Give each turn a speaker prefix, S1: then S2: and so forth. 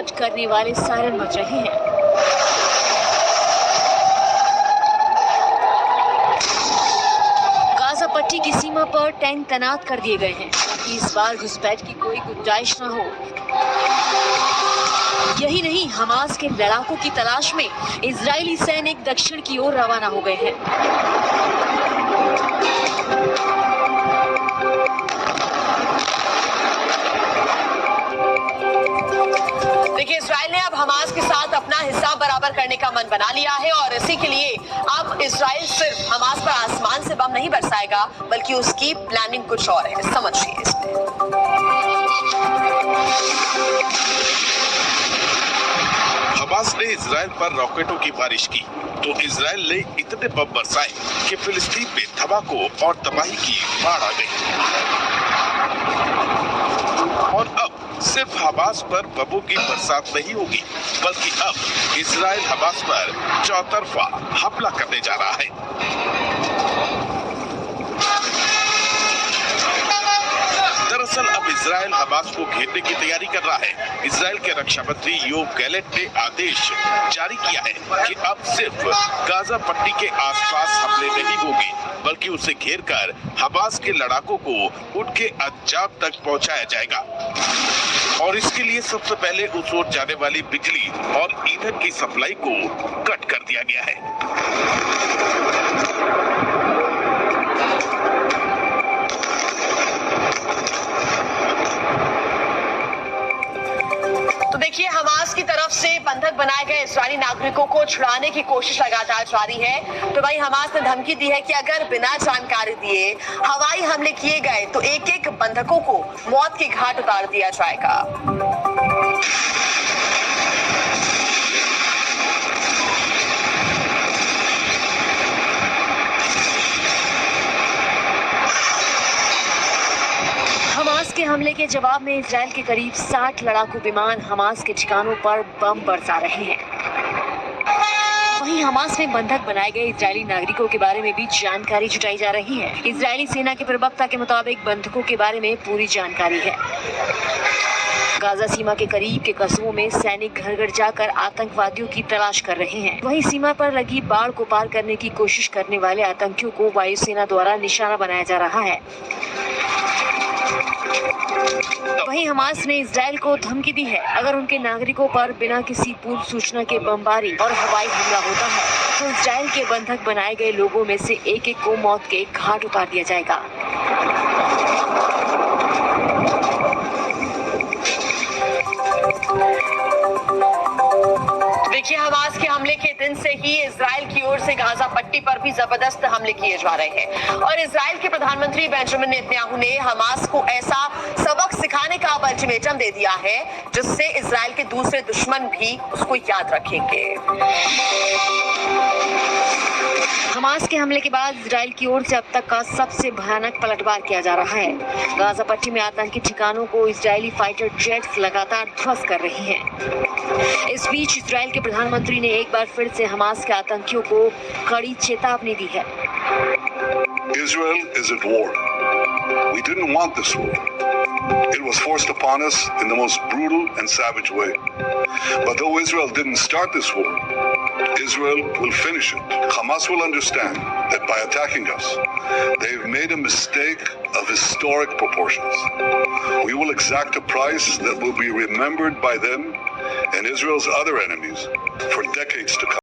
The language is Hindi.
S1: अलर्ट करने वाले सायरन बज रहे हैं। गाजा पट्टी की सीमा पर टैंक तैनात कर दिए गए हैं ताकि इस बार घुसपैठ की कोई गुंजाइश न हो। यही नहीं, हमास के लड़ाकों की तलाश में इजरायली सैनिक दक्षिण की ओर रवाना हो गए हैं।
S2: देखिए, इजराइल ने अब हमास के साथ अपना हिस्सा बराबर करने का मन बना लिया है और इसी के लिए अब इजराइल सिर्फ हमास पर आसमान से बम नहीं बरसाएगा, बल्कि उसकी प्लानिंग कुछ और है। समझिए इसमें।
S3: हमास ने इजराइल पर रॉकेटों की बारिश की तो इजराइल ने इतने बम बरसाए कि फिलिस्तीन में धमाकों और तबाही की बाढ़ आ गई। और अब सिर्फ हमास पर बमों की बरसात नहीं होगी, बल्कि अब इजराइल हमास पर चौतरफा हमला करने जा रहा है। दरअसल अब इजराइल हमास को घेरने की तैयारी कर रहा है। इजराइल के रक्षा मंत्री योव गैलेंट ने आदेश जारी किया है कि अब सिर्फ गाजा पट्टी के आसपास हमले नहीं होंगे, बल्कि उसे घेरकर हमास के लड़ाकों को उनके अंजाम तक पहुंचाया जाएगा। और इसके लिए सबसे पहले उस ओर जाने वाली बिजली और ईंधन की सप्लाई को कट कर दिया गया है।
S2: तो देखिए, हमास की तरफ से बंधक बनाए गए इजरायली नागरिकों को छुड़ाने की कोशिश लगातार जारी है। तो भाई, हमास ने धमकी दी है कि अगर बिना जानकारी दिए हवाई हमले किए गए तो एक एक बंधकों को मौत के घाट उतार दिया जाएगा।
S1: हमास के हमले के जवाब में इजराइल के करीब 60 लड़ाकू विमान हमास के ठिकानों पर बम बरसा रहे हैं। वहीं हमास में बंधक बनाए गए इजरायली नागरिकों के बारे में भी जानकारी जुटाई जा रही है। इजरायली सेना के प्रवक्ता के मुताबिक बंधकों के बारे में पूरी जानकारी है। गाजा सीमा के करीब के कस्बों में सैनिक घर घर जाकर आतंकवादियों की तलाश कर रहे हैं। वहीं सीमा पर लगी बाढ़ को पार करने की कोशिश करने वाले आतंकियों को वायुसेना द्वारा निशाना बनाया जा रहा है। वहीं हमास ने इजराइल को धमकी दी है, अगर उनके नागरिकों पर बिना किसी पूर्व सूचना के बमबारी और हवाई हमला होता है तो इजराइल के बंधक बनाए गए लोगों में से एक एक को मौत के घाट उतार दिया जाएगा।
S2: देखिए, हमास के हमले के दिन से ही इजराइल की ओर से गाजा पट्टी पर भी जबरदस्त हमले किए जा रहे हैं और इजराइल के प्रधानमंत्री बेंजामिन नेतन्याहू ने हमास को ऐसा सबक सिखाने का अल्टीमेटम दे दिया है जिससे इजराइल के दूसरे दुश्मन भी उसको याद रखेंगे।
S1: हमास के हमले के बाद इजराइल की ओर से अब तक का सबसे भयानक पलटवार किया जा रहा है। गाजा पट्टी में आतंकी ठिकानों को इजरायली फाइटर जेट्स लगातार ध्वस्त कर रही हैं। इस बीच इजराइल के प्रधानमंत्री ने एक बार फिर से हमास के आतंकियों को कड़ी चेतावनी दी है।
S4: Israel is at war. We didn't want this war. It was forced upon us in the most brutal and savage way. But though Israel didn't start this war, Israel will finish it. Hamas will understand that by attacking us, they've made a mistake of historic proportions. We will exact a price that will be remembered by them and Israel's other enemies for decades to come.